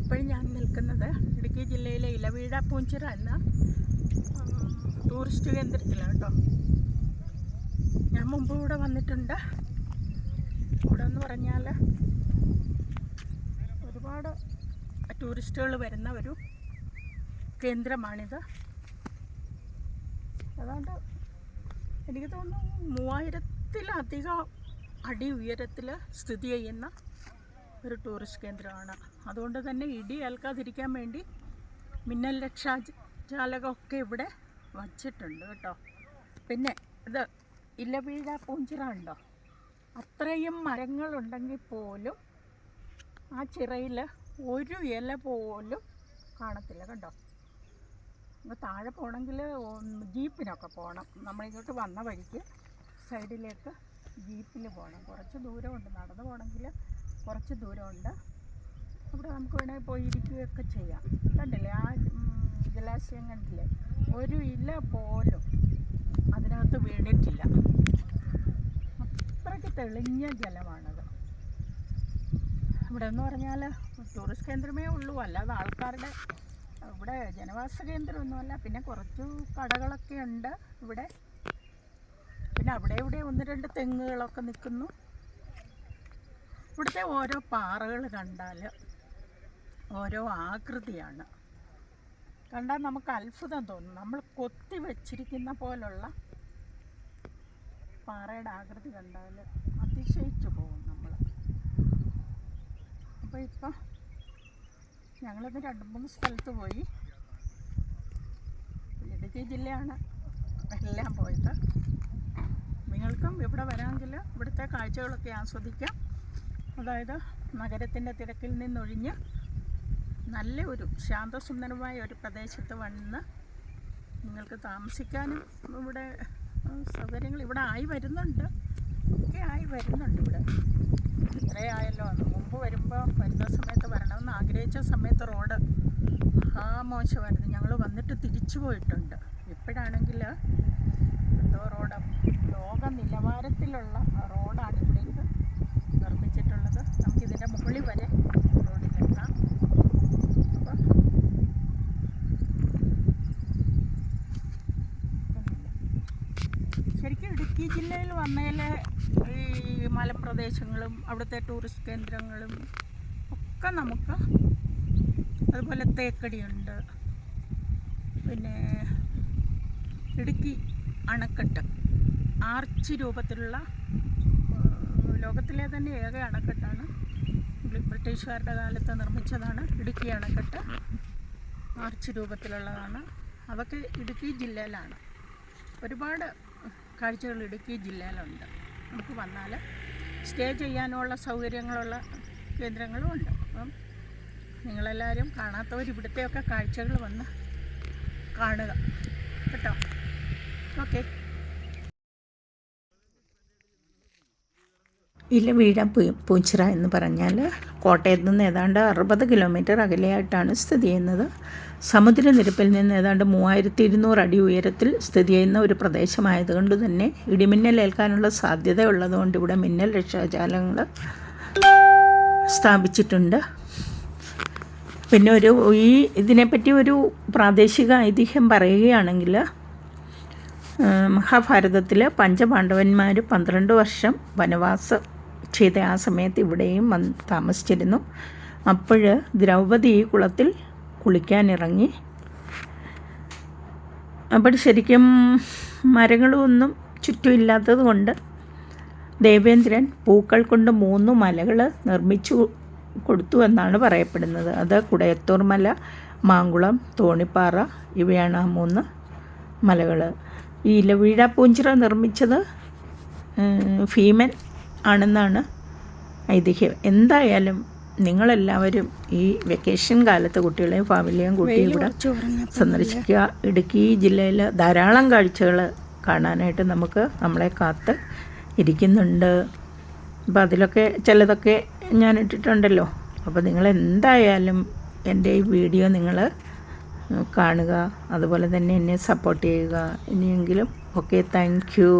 ഇപ്പോൾ ഞാൻ നിൽക്കുന്നത് ഇടുക്കി ജില്ലയിലെ ഇലവീഴ പൂഞ്ചിറ എന്ന ടൂറിസ്റ്റ് കേന്ദ്രത്തിലാണ് കേട്ടോ. ഞാൻ മുമ്പ് ഇവിടെ വന്നിട്ടുണ്ട്. ഇവിടെ എന്ന് പറഞ്ഞാൽ ഒരുപാട് ടൂറിസ്റ്റുകൾ വരുന്ന ഒരു കേന്ദ്രമാണിത്. ഏതാണ്ട് എനിക്ക് തോന്നുന്നു 3000-ലധികം അടി ഉയരത്തിൽ സ്ഥിതി ചെയ്യുന്ന ഒരു ടൂറിസ്റ്റ് കേന്ദ്രമാണ്. അതുകൊണ്ട് തന്നെ ഇടി ഏൽക്കാതിരിക്കാൻ വേണ്ടി മിന്നൽ രക്ഷാജാലകമൊക്കെ ഇവിടെ വച്ചിട്ടുണ്ട് കേട്ടോ. പിന്നെ ഇത് ഇലവീഴ പൂഞ്ചിറ ഉണ്ടോ, അത്രയും മരങ്ങളുണ്ടെങ്കിൽ പോലും ആ ചിറയിൽ ഒരു ഇല പോലും കാണത്തില്ല കണ്ടോ. താഴെ പോകണമെങ്കിൽ ജീപ്പിനൊക്കെ പോകണം. നമ്മളിങ്ങോട്ട് വന്ന വഴിക്ക് സൈഡിലേക്ക് ജീപ്പിൽ പോകണം. കുറച്ച് ദൂരമുണ്ട്, നടന്നു പോകണമെങ്കിൽ കുറച്ച് ദൂരമുണ്ട്. അവിടെ നമുക്ക് വേണമെങ്കിൽ പോയി ഇരിക്കുകയൊക്കെ ചെയ്യാം. കണ്ടില്ലേ ആ ജലാശയം കണ്ടില്ലേ, ഒരു ഇല പോലും അതിനകത്ത് വീണിട്ടില്ല. അത്രയ്ക്ക് തെളിഞ്ഞ ജലമാണത്. ഇവിടെ എന്ന് പറഞ്ഞാൽ ടൂറിസ്റ്റ് കേന്ദ്രമേ ഉള്ളൂ, അല്ലാതെ ആൾക്കാരുടെ ഇവിടെ ജനവാസ കേന്ദ്രമൊന്നുമല്ല. പിന്നെ കുറച്ച് കടകളൊക്കെ ഉണ്ട് ഇവിടെ. പിന്നെ അവിടെ ഇവിടെ 1-2 തെങ്ങുകളൊക്കെ നിൽക്കുന്നു. ഇവിടുത്തെ ഓരോ പാറകൾ കണ്ടാൽ ഓരോ ആകൃതിയാണ്. കണ്ടാൽ നമുക്ക് അത്ഭുതം തോന്നും. നമ്മൾ കൊത്തി വച്ചിരിക്കുന്ന പോലുള്ള പാറയുടെ ആകൃതി കണ്ടാൽ അതിശയിച്ചു പോകും നമ്മൾ. അപ്പോൾ ഇപ്പം ഞങ്ങളിത് 2-3 സ്ഥലത്ത് പോയി. ഇടുക്കി ജില്ലയാണ് എല്ലാം പോയത്. നിങ്ങൾക്കും ഇവിടെ വരാമെങ്കിൽ ഇവിടുത്തെ കാഴ്ചകളൊക്കെ ആസ്വദിക്കാം. അതായത് നഗരത്തിൻ്റെ തിരക്കിൽ നിന്നൊഴിഞ്ഞ് നല്ല ഒരു ശാന്തസുന്ദരമായ ഒരു പ്രദേശത്ത് വന്ന് നിങ്ങൾക്ക് താമസിക്കാനും ഇവിടെ സൗകര്യങ്ങൾ ഇവിടെ ആയി വരുന്നുണ്ട് ഇവിടെ. ഇത്രയായല്ലോ. മുമ്പ് വരുന്ന സമയത്ത് വരണമെന്ന് ആഗ്രഹിച്ച സമയത്ത് റോഡ് മോശമായിരുന്നു. ഞങ്ങൾ വന്നിട്ട് തിരിച്ചു പോയിട്ടുണ്ട്. ഇപ്പോഴാണെങ്കിൽ എന്തോ റോഡ് ലോക നിലവാരത്തിലുള്ള റോഡാണ് ഇവിടേക്ക് നിർമ്മിച്ചിട്ടുള്ളത്. നമുക്കിതിൻ്റെ മുകളിൽ വരെ റോഡിലെത്താം. അപ്പം ശരിക്കും ഇടുക്കി ജില്ലയിൽ വന്നതിൽ ഈ മലപ്രദേശങ്ങളും അവിടുത്തെ ടൂറിസ്റ്റ് കേന്ദ്രങ്ങളും ഒക്കെ നമുക്ക്, അതുപോലെ തേക്കടിയുണ്ട്. പിന്നെ ഇടുക്കി അണക്കെട്ട് ആർച്ച് രൂപത്തിലുള്ള ലോകത്തിലെ തന്നെ ഏക അണക്കെട്ടാണ്. ബ്രിട്ടീഷുകാരുടെ കാലത്ത് നിർമ്മിച്ചതാണ് ഇടുക്കി അണക്കെട്ട്. ആർച്ച് രൂപത്തിലുള്ളതാണ്. അതൊക്കെ ഇടുക്കി ജില്ലയിലാണ്. ഒരുപാട് കാഴ്ചകൾ ഇടുക്കി ജില്ലയിലുണ്ട്. നമുക്ക് വന്നാൽ സ്റ്റേ ചെയ്യാനുള്ള സൗകര്യങ്ങളുള്ള കേന്ദ്രങ്ങളും ഉണ്ട്. അപ്പം നിങ്ങളെല്ലാവരും കാണാത്തവർ ഇവിടുത്തെയൊക്കെ കാഴ്ചകൾ വന്ന് കാണുക കേട്ടോ. ഓക്കെ. ഇലവീഴ പൂഞ്ചിറ എന്ന് പറഞ്ഞാൽ കോട്ടയത്ത് നിന്ന് ഏതാണ്ട് 60 കിലോമീറ്റർ അകലെയായിട്ടാണ് സ്ഥിതി ചെയ്യുന്നത്. സമുദ്രനിരപ്പിൽ നിന്ന് ഏതാണ്ട് 3200 അടി ഉയരത്തിൽ സ്ഥിതി ചെയ്യുന്ന ഒരു പ്രദേശമായതുകൊണ്ട് തന്നെ ഇടിമിന്നൽ ഏൽക്കാനുള്ള സാധ്യത ഉള്ളതുകൊണ്ട് ഇവിടെ മിന്നൽ രക്ഷാജാലങ്ങൾ സ്ഥാപിച്ചിട്ടുണ്ട്. പിന്നെ ഇതിനെപ്പറ്റി ഒരു പ്രാദേശിക ഐതിഹ്യം പറയുകയാണെങ്കിൽ, മഹാഭാരതത്തിൽ പഞ്ചപാണ്ഡവന്മാർ 12 വർഷം വനവാസം ചെയ്ത ആ സമയത്ത് ഇവിടെയും താമസിച്ചിരുന്നു. അപ്പോൾ ദ്രൗപദി ഈ കുളത്തിൽ കുളിക്കാനിറങ്ങി. അപ്പോൾ ശരിക്കും മരങ്ങളൊന്നും ചുറ്റും ഇല്ലാത്തത് കൊണ്ട് ദേവേന്ദ്രൻ പൂക്കൾ കൊണ്ട് 3 മലകൾ നിർമ്മിച്ചു കൊടുത്തു എന്നാണ് പറയപ്പെടുന്നത്. അത് കുടയത്തൂർ മല, മാങ്കുളം, തോണിപ്പാറ, ഇവയാണ് ആ 3 മലകൾ. ഈ ഇലവീഴ പൂഞ്ചിറ നിർമ്മിച്ചത് ഭീമൻ ആണെന്നാണ് ഐതിഹ്യം. എന്തായാലും നിങ്ങളെല്ലാവരും ഈ വെക്കേഷൻ കാലത്ത് കുട്ടികളെയും ഫാമിലിയെയും കൂട്ടി ഇവിടെ സന്ദർശിക്കുക. ഇടുക്കി ജില്ലയിൽ ധാരാളം കാഴ്ചകൾ കാണാനായിട്ട് നമ്മളെ കാത്ത് ഇരിക്കുന്നുണ്ട്. അപ്പോൾ അതിലൊക്കെ ചിലതൊക്കെ ഞാൻ ഇട്ടിട്ടുണ്ടല്ലോ. അപ്പോൾ നിങ്ങളെന്തായാലും എൻ്റെ ഈ വീഡിയോ നിങ്ങൾ കാണുക, അതുപോലെ തന്നെ എന്നെ സപ്പോർട്ട് ചെയ്യുക. ഇനിയെങ്കിലും ഓക്കെ, താങ്ക് യു.